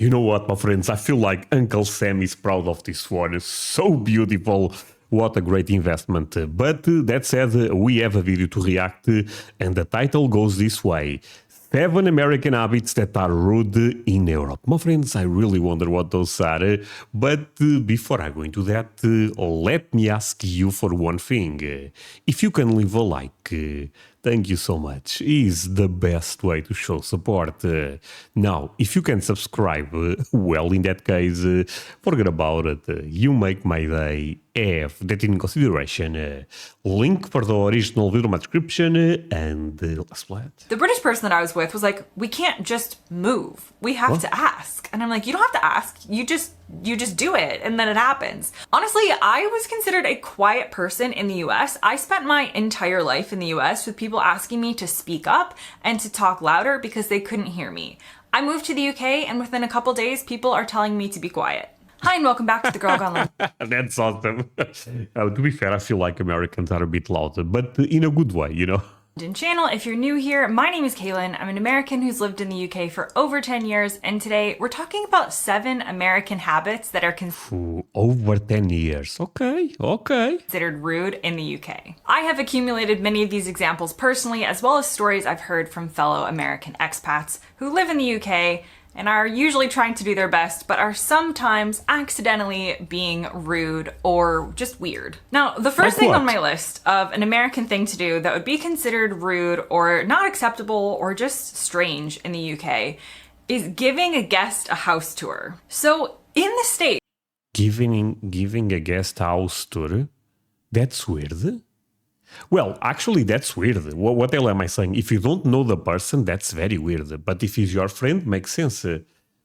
You know what, my friends? I feel like Uncle Sam is proud of this one. It's so beautiful. What a great investment. But that said, we have a video to react, and the title goes this way. 7 American habits that are rude in Europe. My friends, I really wonder what those are. But before I go into that, let me ask you for one thing. If you can leave a like, thank you so much. Is the best way to show support. Now, if you can subscribe, well, in that case, forget about it. You make my day. Have that in consideration. Link for the original video in my description, and let's play it. The British person that I was with was like, we can't just move. We have to ask. And I'm like, you don't have to ask. You just do it, and then it happens. Honestly, I was considered a quiet person in the US. I spent my entire life in the US with people asking me to speak up and to talk louder because they couldn't hear me. I moved to the UK, and within a couple days, people are telling me to be quiet. Hi, and welcome back to the Girl Gone Loud. That's awesome. To be fair, I feel like Americans are a bit louder, but in a good way, you know? Channel. If you're new here, my name is Kaylin. I'm an American who's lived in the UK for over 10 years, and today we're talking about 7 American habits that are Over 10 years. Okay. considered rude in the UK. I have accumulated many of these examples personally, as well as stories I've heard from fellow American expats who live in the UK and are usually trying to do their best, but are sometimes accidentally being rude or just weird. Now, the first thing on my list of an American thing to do that would be considered rude or not acceptable or just strange in the UK is giving a guest a house tour. So in the States, Giving a guest house tour? That's weird. Well, actually, that's weird. What the hell am I saying? If you don't know the person, that's very weird. But if he's your friend, makes sense.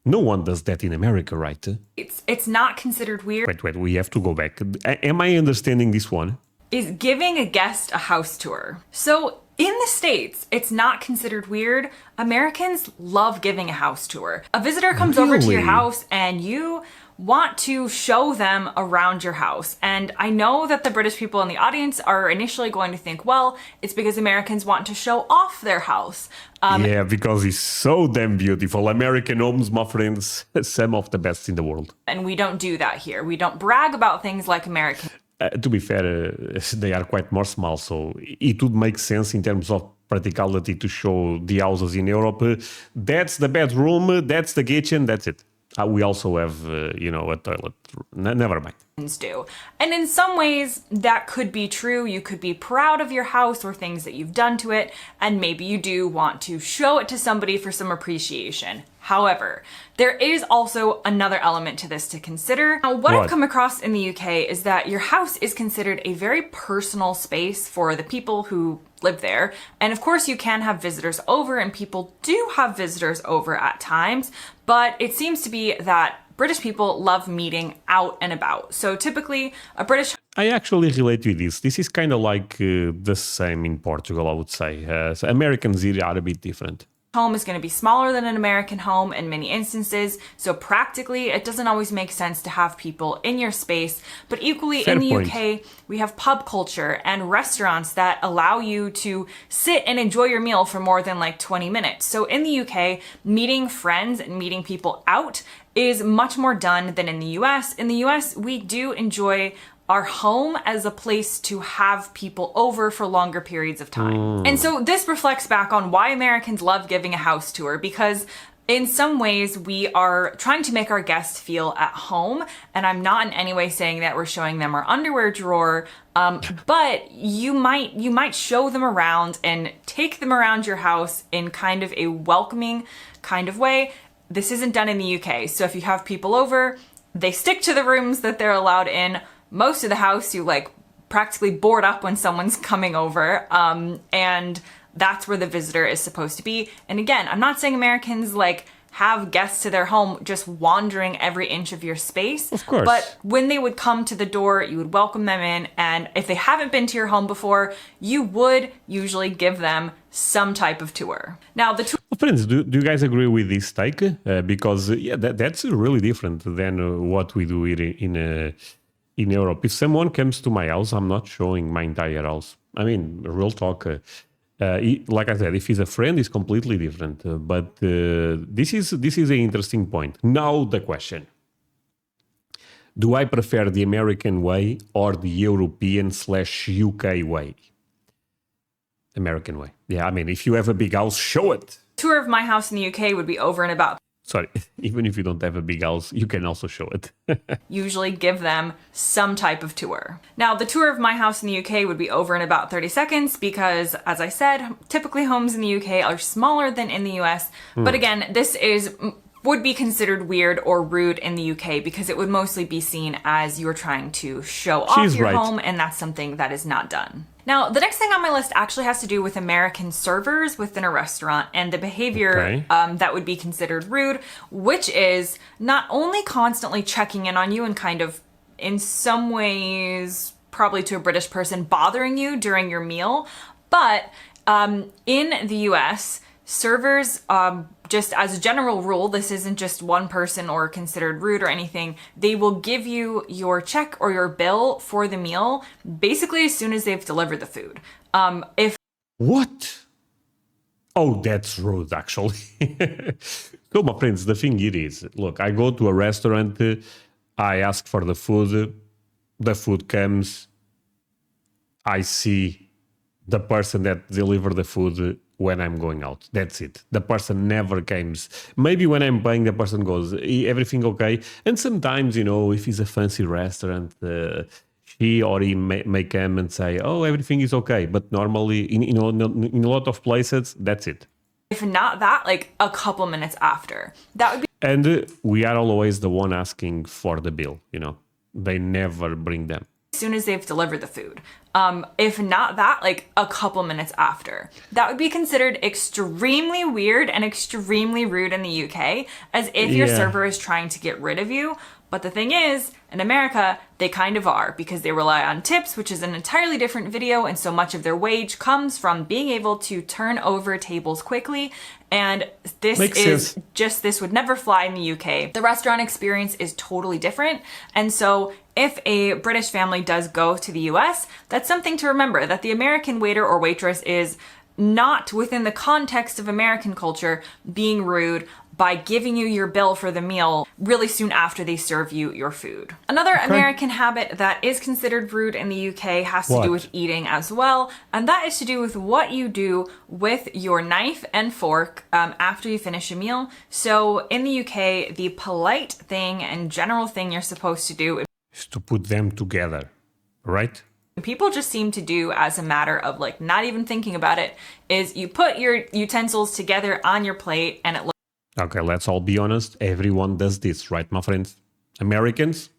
No one does that in America, right? it's not considered weird. Wait, we have to go back. Am I understanding this one? Is giving a guest a house tour. So in the States, it's not considered weird. Americans love giving a house tour. A visitor comes over to your house and you want to show them around your house. And I know that the British people in the audience are initially going to think, well, it's because Americans want to show off their house. Yeah, because it's so damn beautiful. American homes, my friends, some of the best in the world. And we don't do that here. We don't brag about things like American. To be fair, they are quite more small, so it would make sense in terms of practicality to show the houses in Europe. That's the bedroom, that's the kitchen, that's it. We also have, a toilet. Never mind. Do. And in some ways, that could be true. You could be proud of your house or things that you've done to it, and maybe you do want to show it to somebody for some appreciation. However, there is also another element to this to consider. Now, what I've come across in the UK is that your house is considered a very personal space for the people who live there. And of course, you can have visitors over, and people do have visitors over at times, but it seems to be that British people love meeting out and about. So typically, a British... I actually relate with this. This is kind of like the same in Portugal, I would say. So Americans here are a bit different. Home is going to be smaller than an American home in many instances, so practically it doesn't always make sense to have people in your space. But equally, in the UK, we have pub culture and restaurants that allow you to sit and enjoy your meal for more than like 20 minutes. So in the UK, meeting friends and meeting people out is much more done than in the US. In the US, we do enjoy our home as a place to have people over for longer periods of time. And so this reflects back on why Americans love giving a house tour, because in some ways we are trying to make our guests feel at home. And I'm not in any way saying that we're showing them our underwear drawer, but you might show them around and take them around your house in kind of a welcoming kind of way. This isn't done in the UK. So if you have people over, they stick to the rooms that they're allowed in. Most of the house, you like practically board up when someone's coming over, and that's where the visitor is supposed to be. And again, I'm not saying Americans like have guests to their home just wandering every inch of your space. Of course. But when they would come to the door, you would welcome them in, and if they haven't been to your home before, you would usually give them some type of tour. Now, the tour... Friends, do you guys agree with this take? Because yeah, that's really different than what we do here in Europe. If someone comes to my house, I'm not showing my entire house. I mean, real talk. Like I said, if he's a friend, it's completely different. But this is an interesting point. Now the question: do I prefer the American way or the European/UK way? American way. Yeah, I mean, if you have a big house, show it. Tour of my house in the UK would be over in about... Sorry, even if you don't have a big house, you can also show it. Usually give them some type of tour. Now, the tour of my house in the UK would be over in about 30 seconds because, as I said, typically homes in the UK are smaller than in the US. But again, this would be considered weird or rude in the UK because it would mostly be seen as you're trying to show off your home, and that's something that is not done. Now, the next thing on my list actually has to do with American servers within a restaurant and the behavior that would be considered rude, which is not only constantly checking in on you and kind of, in some ways, probably to a British person, bothering you during your meal, but in the US, servers, just as a general rule, this isn't just one person or considered rude or anything, they will give you your check or your bill for the meal basically as soon as they've delivered the food. What? Oh, that's rude, actually. So, my friends, the thing it is, look, I go to a restaurant, I ask for the food comes, I see the person that delivered the food when I'm going out. That's it. The person never comes. Maybe when I'm buying, the person goes, everything okay? And sometimes, if it's a fancy restaurant, she or he may come and say, oh, everything is okay. But normally, in a lot of places, that's it. If not that, like a couple minutes after. That would be... And we are always the one asking for the bill, They never bring them. As soon as they've delivered the food. If not that, like a couple minutes after. That would be considered extremely weird and extremely rude in the UK, as if your server is trying to get rid of you. But the thing is, in America, they kind of are, because they rely on tips, which is an entirely different video, and so much of their wage comes from being able to turn over tables quickly. And this would never fly in the UK. The restaurant experience is totally different. And so if a British family does go to the US, that's something to remember, that the American waiter or waitress is not within the context of American culture being rude by giving you your bill for the meal really soon after they serve you your food. Another American habit that is considered rude in the UK has to do with eating as well, and that is to do with what you do with your knife and fork after you finish a meal. So in the UK, the polite thing and general thing you're supposed to do is to put them together, right? People just seem to do as a matter of like not even thinking about it, is you put your utensils together on your plate and it looks... Okay, let's all be honest. Everyone does this, right, my friends? Americans?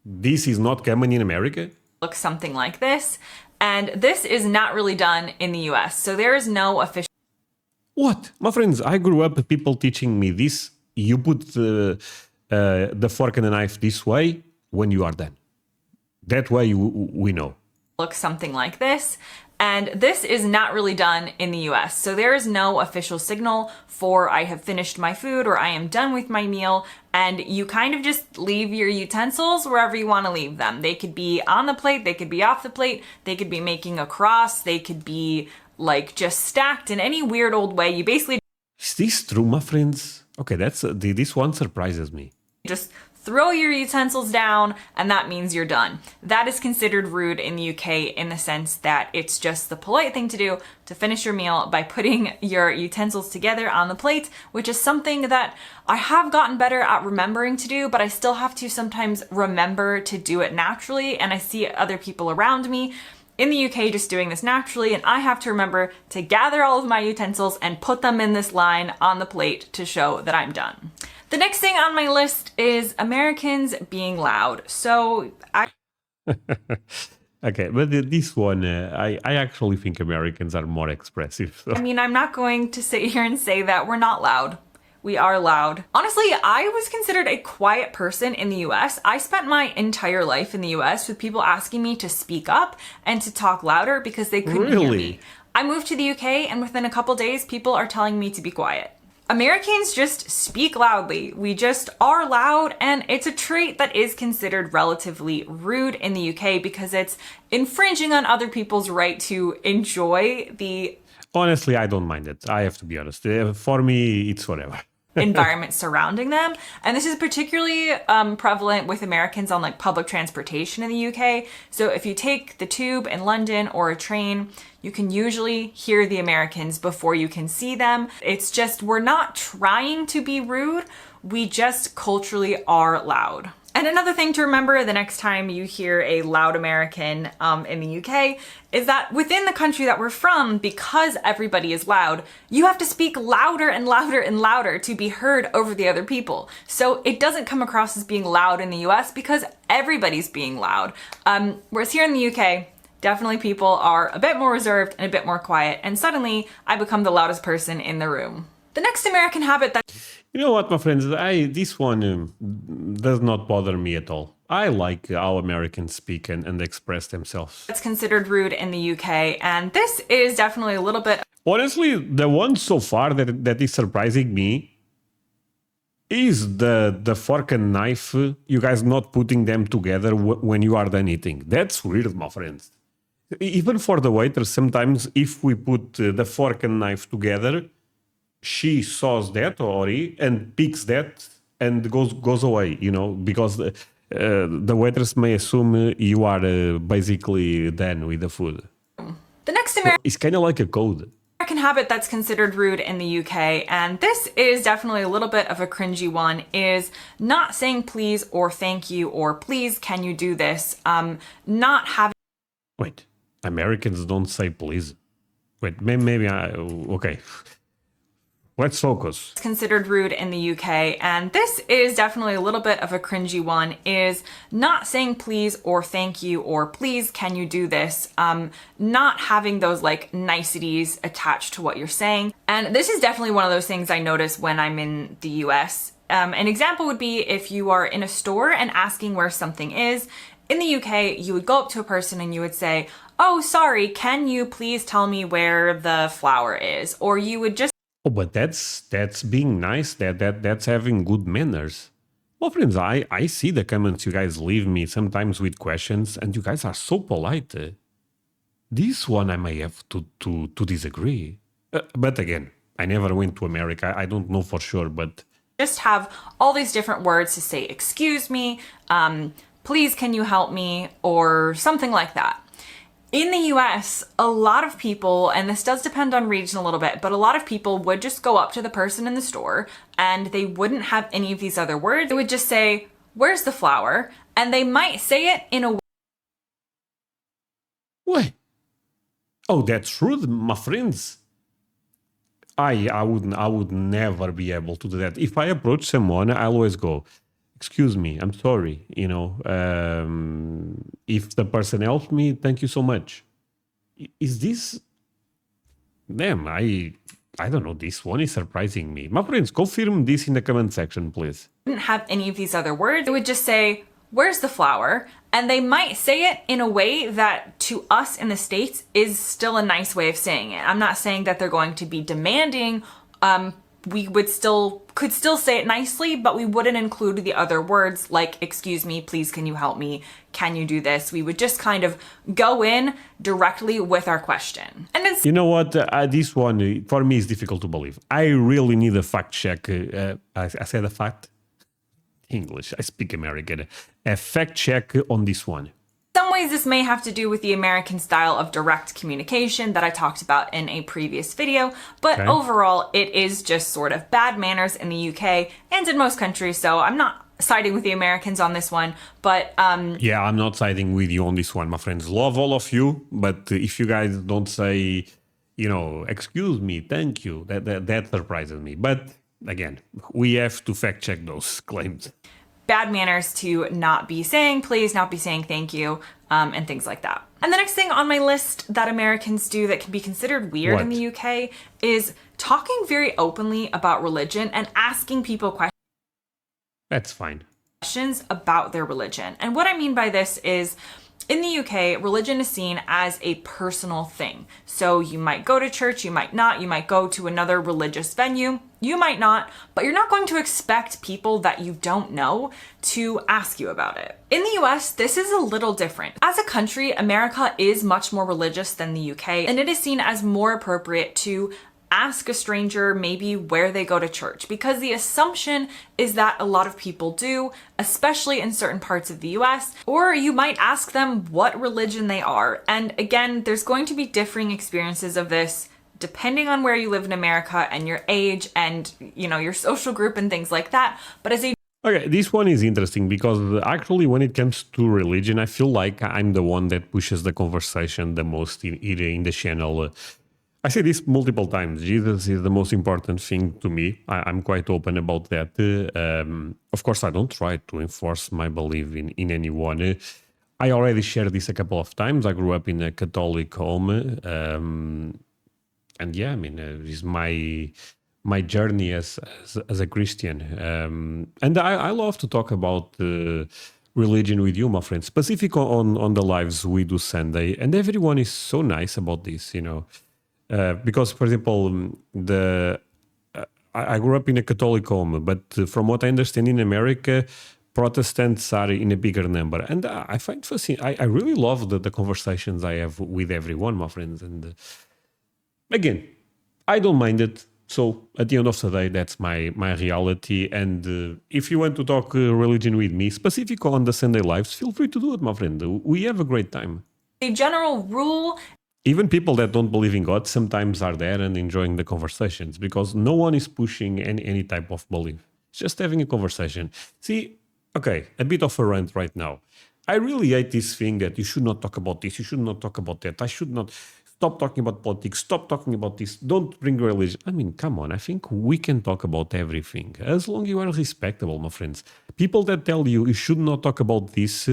This is not common in America? Looks something like this. And this is not really done in the US. So there is no official... What? My friends, I grew up with people teaching me this. You put the fork and the knife this way when you are done. That way we know. Looks something like this. And this is not really done in the US. So there is no official signal for I have finished my food or I am done with my meal. And you kind of just leave your utensils wherever you want to leave them. They could be on the plate, they could be off the plate, they could be making a cross, they could be like just stacked in any weird old way. You basically... Is this true, my friends? Okay, this one surprises me. Just throw your utensils down and that means you're done. That is considered rude in the UK in the sense that it's just the polite thing to do to finish your meal by putting your utensils together on the plate, which is something that I have gotten better at remembering to do, but I still have to sometimes remember to do it naturally, and I see other people around me in the UK just doing this naturally, and I have to remember to gather all of my utensils and put them in this line on the plate to show that I'm done. The next thing on my list is Americans being loud. So Okay, but this one, I actually think Americans are more expressive. So. I mean, I'm not going to sit here and say that we're not loud. We are loud. Honestly, I was considered a quiet person in the US. I spent my entire life in the US with people asking me to speak up and to talk louder because they couldn't hear me. I moved to the UK and within a couple days, people are telling me to be quiet. Americans just speak loudly. We just are loud, and it's a trait that is considered relatively rude in the UK because it's infringing on other people's right to enjoy the Honestly, I don't mind it. I have to be honest. For me, it's whatever. Environment surrounding them. And this is particularly prevalent with Americans on like public transportation in the UK. So if you take the tube in London or a train, you can usually hear the Americans before you can see them. It's just, we're not trying to be rude. We just culturally are loud. And another thing to remember the next time you hear a loud American in the UK is that within the country that we're from, because everybody is loud, you have to speak louder and louder and louder to be heard over the other people. So it doesn't come across as being loud in the US because everybody's being loud. Whereas here in the UK, definitely people are a bit more reserved and a bit more quiet, and suddenly I become the loudest person in the room. The next American habit that... You know what, my friends? This one does not bother me at all. I like how Americans speak and express themselves. It's considered rude in the UK, and this is definitely a little bit... Honestly, the one so far that is surprising me is the fork and knife, you guys not putting them together when you are done eating. That's weird, my friends. Even for the waiter, sometimes if we put the fork and knife together, she saws that or he and picks that and goes away, you know, because the waitress may assume you are basically done with the food. The next American... It's kind of like a code. American habit that's considered rude in the UK, and this is definitely a little bit of a cringy one, is not saying please or thank you or please can you do this. Not having... Wait, Americans don't say please. Wait, maybe okay. Let's focus. It's considered rude in the UK, and this is definitely a little bit of a cringy one, is not saying please or thank you or please can you do this. Not having those like niceties attached to what you're saying. And this is definitely one of those things I notice when I'm in the US. An example would be if you are in a store and asking where something is. In the UK, you would go up to a person and you would say, "Oh, sorry, can you please tell me where the flour is?" Or you would just... Oh, but that's being nice. That's having good manners. Well, friends, I see the comments you guys leave me sometimes with questions, and you guys are so polite. This one I may have to disagree. But again, I never went to America. I don't know for sure, but... Just have all these different words to say, excuse me, please can you help me, or something like that. In the US, a lot of people, and this does depend on region a little bit, but a lot of people would just go up to the person in the store and they wouldn't have any of these other words. They would just say, "Where's the flour?" And they might say it in a way... What? Oh, that's rude, my friends. I would never be able to do that. If I approach someone, I always go, "Excuse me, I'm sorry, you know, if the person helped me, thank you so much." Is this... Damn, I don't know, this one is surprising me. My friends, confirm this in the comment section, please. Didn't have any of these other words. They would just say, "Where's the flour?" And they might say it in a way that to us in the States is still a nice way of saying it. I'm not saying that they're going to be demanding. We could still say it nicely, but we wouldn't include the other words like, "Excuse me, please can you help me, can you do this?" We would just kind of go in directly with our question. And it's... You know what, this one for me is difficult to believe. I really need a fact check. I said a fact? English, I speak American. A fact check on this one. In some ways, this may have to do with the American style of direct communication that I talked about in a previous video, but overall, it is just sort of bad manners in the UK and in most countries, so I'm not siding with the Americans on this one, but... Yeah, I'm not siding with you on this one, my friends. Love all of you, but if you guys don't say, you know, "Excuse me, thank you," that surprises me. But again, we have to fact check those claims. Bad manners to not be saying please, not be saying thank you, and things like that. And the next thing on my list that Americans do that can be considered weird in the UK is talking very openly about religion and asking people questions. That's fine. Questions about their religion. And what I mean by this is In the UK, religion is seen as a personal thing. So you might go to church, you might not, you might go to another religious venue, you might not, but you're not going to expect people that you don't know to ask you about it. In the US, this is a little different. As a country, America is much more religious than the UK, and it is seen as more appropriate to ask a stranger maybe where they go to church, because the assumption is that a lot of people do, especially in certain parts of the US, or you might ask them what religion they are. And again, there's going to be differing experiences of this depending on where you live in America and your age and, you know, your social group and things like that. But as a Okay, this one is interesting because actually when it comes to religion, I feel like I'm the one that pushes the conversation the most in the channel. I say this multiple times. Jesus is the most important thing to me. I'm quite open about that. Of course, I don't try to enforce my belief in anyone. I already shared this a couple of times. I grew up in a Catholic home. And yeah, I mean, it's my journey as a Christian. And I love to talk about religion with you, my friends, specific on the lives we do Sunday. And everyone is so nice about this, you know. Because, for example, I grew up in a Catholic home, but from what I understand in America, Protestants are in a bigger number. And I find fascinating. I really love the conversations I have with everyone, my friends. And again, I don't mind it. So at the end of the day, that's my reality. And if you want to talk religion with me, specific on the Sunday lives, feel free to do it, my friend. We have a great time. A general rule, even people that don't believe in God sometimes are there and enjoying the conversations because no one is pushing any type of belief. It's just having a conversation. See, okay, a bit of a rant right now. I really hate this thing that you should not talk about this, you should not talk about that, I should not stop talking about politics, stop talking about this, don't bring religion. I mean, come on, I think we can talk about everything as long as you are respectable, my friends. People that tell you should not talk about this,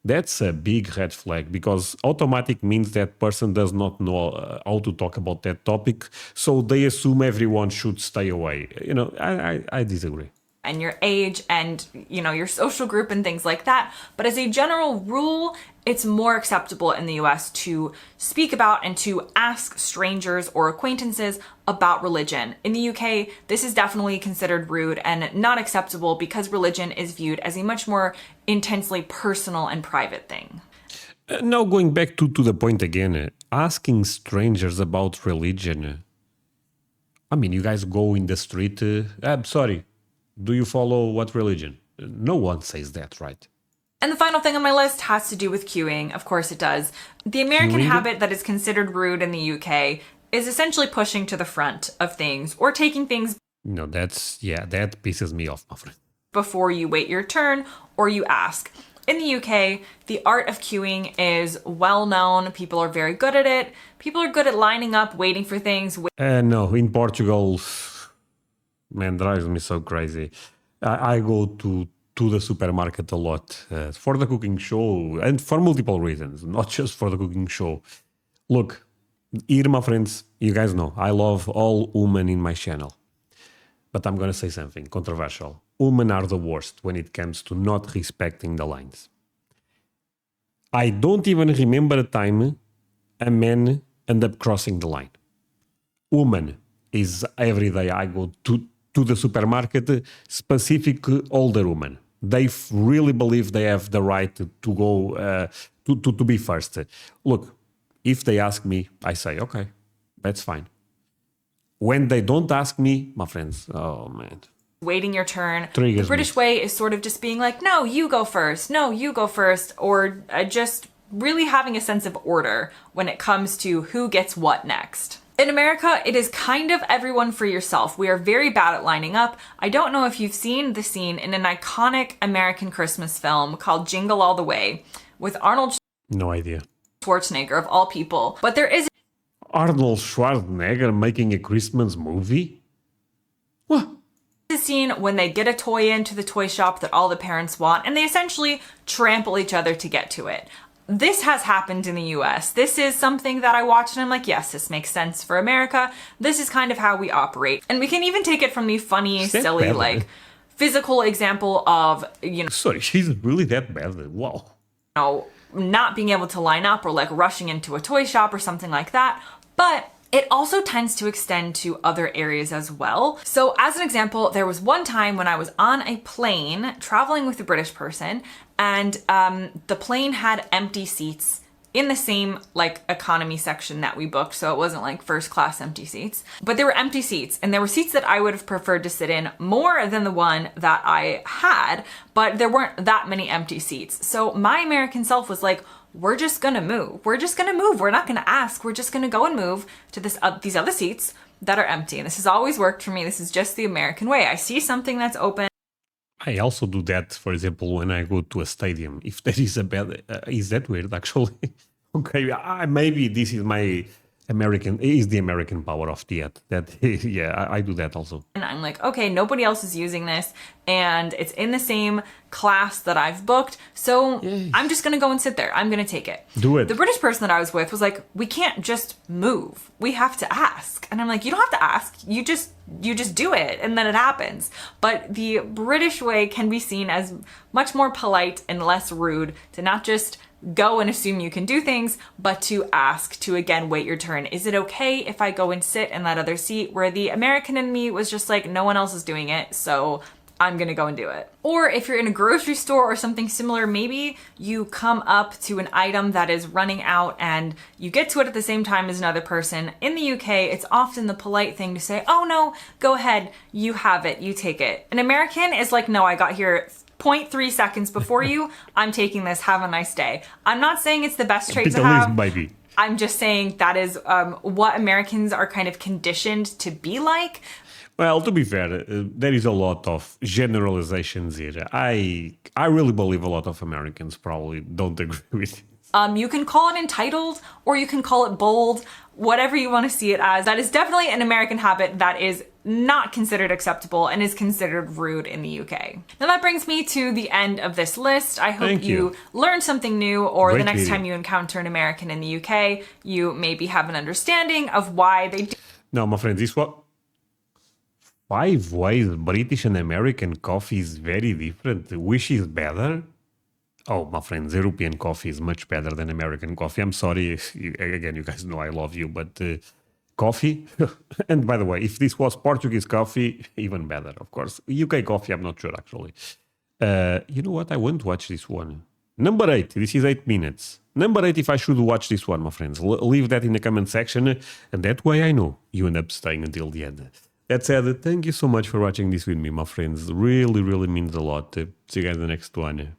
that's a big red flag because automatic means that person does not know how to talk about that topic. So they assume everyone should stay away. You know, I disagree. And your age and, you know, your social group and things like that. But as a general rule, it's more acceptable in the US to speak about and to ask strangers or acquaintances about religion. In the UK, this is definitely considered rude and not acceptable because religion is viewed as a much more intensely personal and private thing. Now going back to the point again, asking strangers about religion. I mean, you guys go in the street, I'm sorry, do you follow what religion? No one says that, right? And the final thing on my list has to do with queuing. Of course it does. The American habit that is considered rude in the UK is essentially pushing to the front of things or taking things No, that pisses me off, my friend. Before you wait your turn or you ask. In the UK, the art of queuing is well known. People are very good at it. People are good at lining up, waiting for things. No, in Portugal, man, drives me so crazy. I go to the supermarket a lot for the cooking show and for multiple reasons, not just for the cooking show. Look, here, my friends, you guys know, I love all women in my channel. But I'm going to say something controversial. Women are the worst when it comes to not respecting the lines. I don't even remember a time a man ended up crossing the line. Woman is every day I go to the supermarket, specific older women. They really believe they have the right to go, to be first. Look, if they ask me, I say, okay, that's fine. When they don't ask me, my friends, oh man. Waiting your turn. Triggers the British way is sort of just being like, no, you go first. No, you go first. Or just really having a sense of order when it comes to who gets what next. In America, it is kind of everyone for yourself. We are very bad at lining up. I don't know if you've seen the scene in an iconic American Christmas film called Jingle All the Way with Arnold No idea. Schwarzenegger, of all people. But there is Arnold Schwarzenegger making a Christmas movie? What? a scene when they get a toy into the toy shop that all the parents want, and they essentially trample each other to get to it. This has happened in the US. This is something that I watch and I'm like, yes, this makes sense for America. This is kind of how we operate. And we can even take it from the funny, silly, like, physical example of, Sorry, she's really that bad. Wow. not being able to line up or like rushing into a toy shop or something like that. But it also tends to extend to other areas as well. So as an example, there was one time when I was on a plane traveling with a British person, and the plane had empty seats in the same like economy section that we booked. So it wasn't like first class empty seats, but there were empty seats, and there were seats that I would have preferred to sit in more than the one that I had, but there weren't that many empty seats. So my American self was like, we're just gonna move. We're just gonna move. We're not gonna ask. We're just gonna go and move to these other seats that are empty. And this has always worked for me. This is just the American way. I see something that's open. I also do that, for example, when I go to a stadium. If there is a bed, is that weird actually? Okay, maybe this is my the American power of the ad. That yeah, I do that also. And I'm like, okay, nobody else is using this, and it's in the same class that I've booked, so I'm just gonna go and sit there. I'm gonna take it. Do it. The British person that I was with was like, we can't just move. We have to ask. And I'm like, you don't have to ask. You just do it, and then it happens. But the British way can be seen as much more polite and less rude, to not just go and assume you can do things, but to ask, to again wait your turn. Is it okay if I go and sit in that other seat? Where the American in me was just like, no one else is doing it, so I'm gonna go and do it. Or if you're in a grocery store or something similar, maybe you come up to an item that is running out and you get to it at the same time as another person. In the UK, it's often the polite thing to say, oh no, go ahead, you have it, you take it. An American is like, no, I got here 0.3 seconds before you. I'm taking this. Have a nice day. I'm not saying it's the best trait to have. Maybe. I'm just saying that is what Americans are kind of conditioned to be like. Well, to be fair, there is a lot of generalizations here. I really believe a lot of Americans probably don't agree with it. You can call it entitled, or you can call it bold, whatever you want to see it as. That is definitely an American habit that is not considered acceptable and is considered rude in the UK. Now that brings me to the end of this list. I hope you learned something new, or Great the next video. time you encounter an American in the UK, you maybe have an understanding of why they do. Now, my friends, this what 5 ways British and American coffee is very different. Which is better? Oh, my friends, European coffee is much better than American coffee. I'm sorry, again, you guys know I love you, but coffee, and by the way, if this was Portuguese coffee, even better, of course. UK coffee, I'm not sure, actually. You know what? I want to watch this one. Number 8, this is 8 minutes. Number 8, if I should watch this one, my friends. Leave that in the comment section, and that way I know you end up staying until the end. That said, thank you so much for watching this with me, my friends. Really, really means a lot. See you guys in the next one.